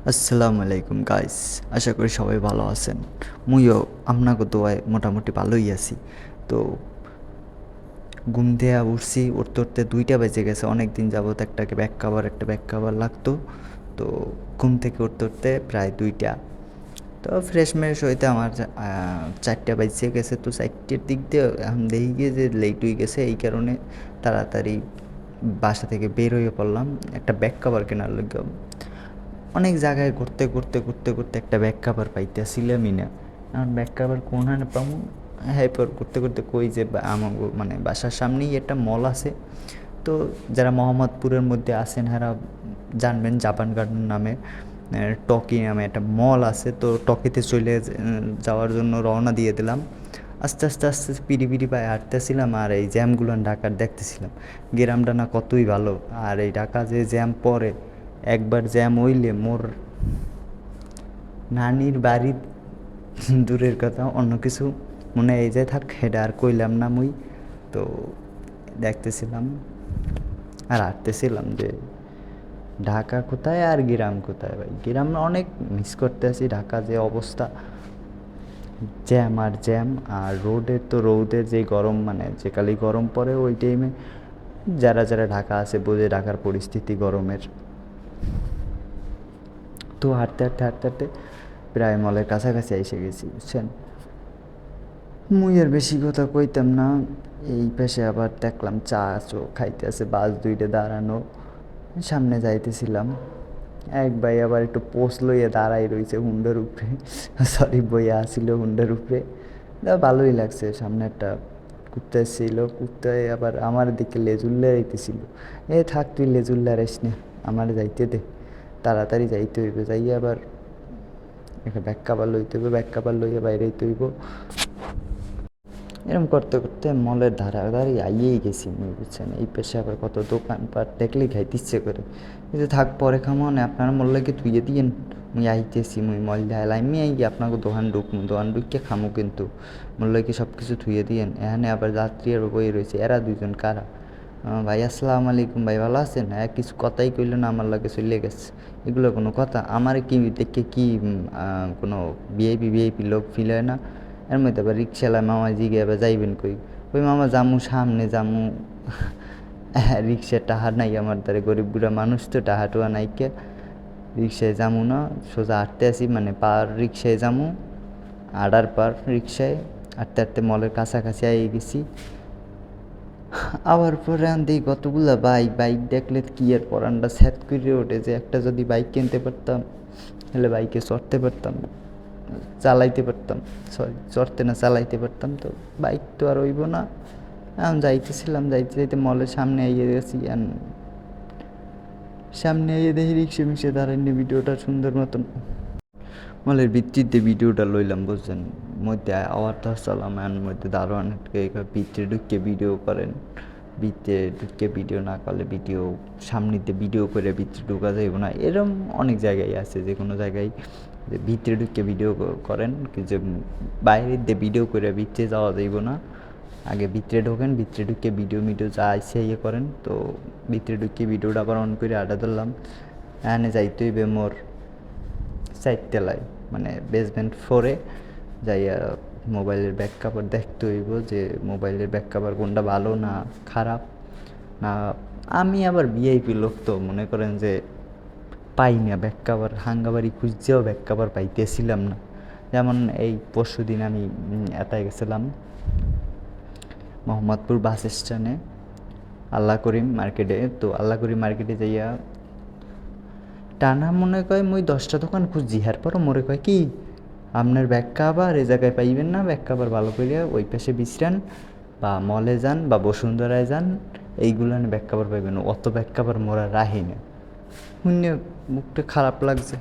আসসালামু আলাইকুম গাইস, আশা করি সবাই ভালো আছেন। মুইও আপনাকে দোয়ায় মোটামুটি ভালোই আছি। তো ঘুম দেয়া উঠছি, উঠতে উঠতে 2টা বেজে গেছে। অনেক দিন যাবত একটা ব্যাক কাভার লাগতো। তো ঘুম থেকে উঠতে উঠতে প্রায় 2টা। তো ফ্রেশ ম্রেশ হইতে আমার 4টা বেজে গেছে। তো 4টের দিক দিয়ে এখন দেখি গিয়ে যে লেট হয়ে গেছে, এই কারণে তাড়াতাড়ি বাসা থেকে বের হয়ে পড়লাম একটা ব্যাক কাভার কেনার লগে। অনেক জায়গায় ঘুরতে একটা ব্যাক কাভার পাইতেছিলামই না। এখন ব্যাক কাভার কোনখানে পাবো? হ্যাঁ, পর ঘুরতে কই যে আমার মানে বাসার সামনেই একটা মল আছে। তো যারা মোহাম্মদপুরের মধ্যে আছেন হারা জানবেন, জাপান গার্ডেন নামে টকি নামে একটা মল আছে। তো টকিতে চলে যাওয়ার জন্য রওনা দিয়ে দিলাম। আস্তে পিড়ি পিড়ি পায়ে হাঁটতেছিলাম আর এই জ্যামগুলো ঢাকার দেখতেছিলাম। গ্রামটা না কতই ভালো। আর এই ঢাকা যে জ্যাম পড়ে, একবার জ্যাম হইলে মোর নানির বাড়ি দূরের কথা, অন্য কিছু মনে এই যে থাক হেডা আর কইলাম না মুই। তো দেখতেছিলাম আর হাঁটতেছিলাম যে ঢাকা কোথায় আর গ্রাম কোথায়। ভাই গ্রাম অনেক মিস করতে আছি। ঢাকা যে অবস্থা, জ্যাম আর জ্যাম, আর রোডের তো রোদের যে গরম, মানে যে কালি গরম পড়ে ওই টাইমে যারা যারা ঢাকা আছে বোঝে ঢাকার পরিস্থিতি গরমের। তো হাঁটতে প্রায় মলের কাছাকাছি এসে গেছি, বুঝছেন। মুই আর বেশি কথা কইতাম না। এই পাশে আবার দেখলাম চা চো খাইতে আছে, বাস 2টা দাঁড়ানো। সামনে যাইতেছিলাম, এক ভাই আবার একটু পোস্ট লইয়া দাঁড়াই রইছে হুন্ডার উপরে, সরি বইয়া আসিল হুন্ডার উপরে। ভালোই লাগছে। সামনে একটা কুত্তা ছিল, কুত্তায় আবার আমার দিকে লেজুল্লা যাইতেছিল। থাক তুই লেজুল্লা রাইস না, আমার যাইতে দে, তাড়াতাড়ি যাইতে হইবে। যাইয়া আবার একটা ব্যাক কাভার লইতে হইবে, ব্যাক কাভার লইয়া বাইরে হইতে হইব। এরকম করতে মলের ধারে আইয়েই গেছি মুই, বুঝছেন। এই পেশে আবার কত দোকানপাট দেখলেই খাইতে ইচ্ছে করে, কিন্তু থাক পরে খামো না, আপনার মল্লাকে থুইয়ে দিয়েন। মুই আইতেছি, মুই মল ঢালাই আমি আই আপনাকে দোকান ঢুকমু, দোকান ঢুকিয়ে খামো, কিন্তু মল্লাকে সব কিছু থুইয়ে দিয়েন। এখানে আবার যাত্রী আর বই রয়েছে, এরা দুজন কারা? ভাই আসসালামু আলাইকুম, ভাই ভালো আছেন? কিছু কথাই কইল না, আমার লাগে চলে গেছে। এগুলো কোনো কথা? আমার কি দেখে কি কোনো ভিআইপি লোক ফিল হয় না? এর মধ্যে আবার রিক্সাওয়ালা মামা জিগে আবার যাইবেন কই? ওই মামা জামু সামনে জামু। রিক্সা টাহা নাই আমার দ্বারা, গরিব বুড়া মানুষ তো, টাহা টুয়া নাইকে রিক্সায় যামু না। সোজা হাঁটতে আসি, মানে পার রিক্সায় যামু, আডার পার রিক্সায় হাঁটতে মলের কাছাকাছি আই গেছি। আবার পরে দেখি কতগুলা বাইক দেখলে কি আর পরানটা স্যাত করে ওঠে, যে একটা যদি বাইক কিনতে পারতাম তাহলে বাইকে চড়তে পারতাম, চালাইতে পারতাম। সরি, চড়তে না, চালাইতে পারতাম। তো বাইক তো আর হইব না। এখন যাইতেছিলাম, যাইতে মলের সামনে আইয়ে গেছি। সামনে আইয়ে দেখি রিক্সা মিক্সা দাঁড়াইনি, ভিডিওটা সুন্দর মতন মলের ভিত্তিতে ভিডিওটা লইলাম, বুঝছেন। মধ্যে আওয়ার তো আসলাম, এর মধ্যে দারোয়ানকে ভিতরে ঢুকে ভিডিও করেন। ভিতরে ঢুকে ভিডিও না করলে ভিডিও সামনেতে ভিডিও করে ভিতরে ঢুকা যাইব না। এরম অনেক জায়গায় আছে, যে কোনো জায়গায় যে ভিতরে ঢুকে ভিডিও করেন, যে বাইরের দিয়ে ভিডিও করে ভিতরে যাওয়া যাইব না। আগে ভিতরে ঢোকেন, ভিতরে ঢুকে ভিডিও যা আইসে ইয়ে করেন। তো ভিতরে ঢুকে ভিডিওটা আবার অন করে আড্ডা ধরলাম। এখানে যাইতে হইবে মোর 4 তলায়, মানে বেসমেন্ট 4-এ যাইয়া মোবাইলের ব্যাক কাভার দেখতে হইব, যে মোবাইলের ব্যাক কাভার কোনটা ভালো না খারাপ না। আমি আবার ভিআইপি লোক, তো মনে করেন যে পাই না ব্যাক কাভার, হাঙ্গাবাড়ি খুঁজছেও ব্যাক কাভার পাইতেছিলাম না। যেমন এই পরশু দিন আমি এটাই গেছিলাম মোহাম্মদপুর বাস স্ট্যান্ডে, আল্লাহ করিম মার্কেটে। তো আল্লাহ করিম মার্কেটে যাইয়া টানা মনে কয় মুই 10টা দোকান খুঁজছি, হ্যার পরও মনে কয় কি আপনার ব্যাক কাভার এই জায়গায় পাইবেন না, ব্যাক কাভার ভালো করিয়া ওই পাশে বিশ্রান বা মলে যান বা বসুন্ধরায় যান, এইগুলো ব্যাক কাভার পাইবেন। অত ব্যাক কাভার মোরা রাহি না। শুনে মুখটা খারাপ লাগছে।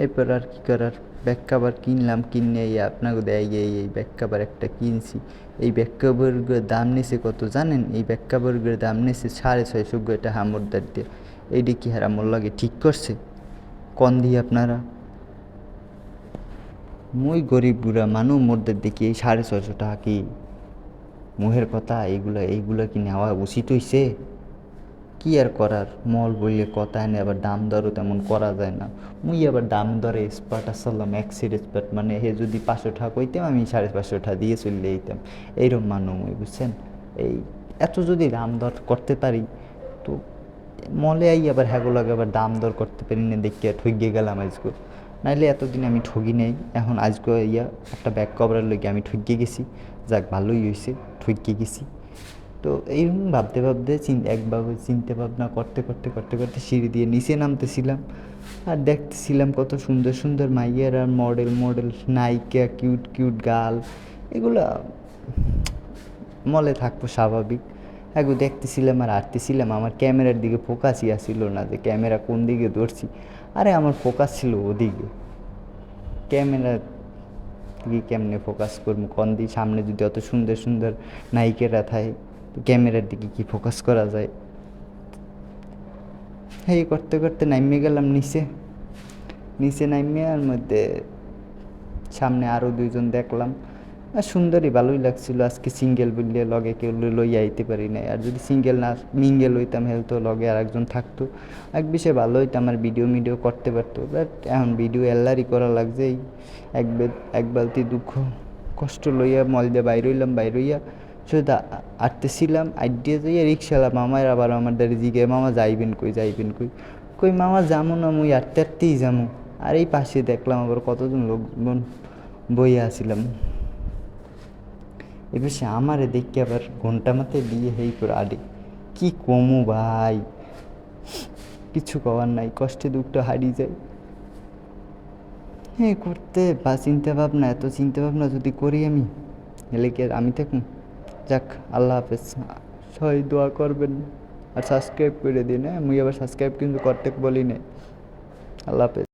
এরপর আর কী করার, ব্যাক কাভার কিনলাম। কিনে এই আপনাকে দেয় এই ব্যাক কাভার একটা কিনছি। এই ব্যাক কাভারগুলোর দাম নিছে কত জানেন? এই ব্যাক কাভারগুলোর দাম নিছে 650 টাকা হামরদার দিয়ে। এইটা কি হারা মোর লাগে ঠিক করছে? কন দিয়ে আপনারা, মুই গরিব বুড়া মানুষ, মোরদের দেখি এই 650 টাকা কি মুহের কথা? এইগুলো কি নেওয়া উচিত হইছে? কি আর করার, মল বললে কথা এনে আবার দাম দরও তেমন করা যায় না। মুই আবার দাম দরে এক্সপার্ট আসলাম, এক্সির এক্সপার্ট, মানে হে যদি 500 টাকা কইতাম আমি 550 টাকা দিয়ে চলে যেতাম, এইরকম মানুষ মুই, বুঝছেন। এই এত যদি দাম দর করতে পারি, তো মলে আই আবার হ্যাগো লাগে আবার দাম দর করতে পারি না দেখিয়া ঠকিয়ে গেলাম আজকে। নাইলে এতদিন আমি ঠগি নেই, এখন আজকে ইয়া একটা ব্যাগ কভারের লগে আমি ঠকিয়ে গেছি। যাক, ভালোই হয়েছে, ঠকিয়ে গেছি। তো এইরকম ভাবতে ভাবতে একভাবে চিন্তা ভাবনা করতে করতে করতে করতে সিঁড়ি দিয়ে নিচে নামতেছিলাম, আর দেখতেছিলাম কত সুন্দর সুন্দর মাইয়ার আর মডেল মডেল নায়িকা, কিউট কিউট গার্ল, এগুলা মলে থাকবো স্বাভাবিক। একটু দেখতেছিলাম আর হাঁটতেছিলাম, আমার ক্যামেরার দিকে ফোকাসই আসছিল না যে ক্যামেরা কোন দিকে ধরছি। আরে আমার ফোকাস ছিল ওদিকে, ক্যামেরা দিকে কেমনে ফোকাস করবো কোন দিকে, সামনে যদি অত সুন্দর সুন্দর নায়িকেরা থাকে, তো ক্যামেরার দিকে কি ফোকাস করা যায়। এই করতে করতে নামিয়ে গেলাম নিচে। নিচে নামিয়ে আর মধ্যে সামনে আরও দুইজন দেখলাম, আর সুন্দরী, ভালোই লাগছিল। আজকে সিঙ্গেল বললে লগে কেউ লইয়া আইতে পারি নাই, আর যদি সিঙ্গেল না মিঙ্গেল হইতাম হেল তো লগে আর একজন থাকতো, এক বিষয়ে ভালো হইতো, আমার ভিডিও করতে পারতো। বাট এখন ভিডিও এল্লারই করা লাগছে। এই এক বালতি দুঃখ কষ্ট লইয়া মল দিয়ে বাইর হইলাম, বাইর হইয়া শুধু আটতেছিলাম, আইডিয়া যাইয়া রিক্সাওয়ালা মামার আবার আমার দ্বারা জিগে, মামা যাইবেন কই, যাইবেন কই, কই মামা যামু না, মুই আটতে আটতেই যামু। আর এই পাশে দেখলাম আবার কতজন লোকজন বইয়া আসিলাম। এবার সে আমারে দেখি আবার ঘন্টা মাথায় দিয়ে হেই করে আডে, কি কমু ভাই, কিছু কবার নাই, কষ্টে দুঃখটা হারিয়ে যায়। হ্যাঁ করতে বা এত চিন্তা ভাবনা যদি করি আমি, এলে কি আর আমি থাকুন। যাক, আল্লাহ হাফেজ, সবাই দোয়া করবেন আর সাবস্ক্রাইব করে দিন। হ্যাঁ, মুই আবার সাবস্ক্রাইব কিন্তু করতে বলি না। আল্লাহ হাফেজ।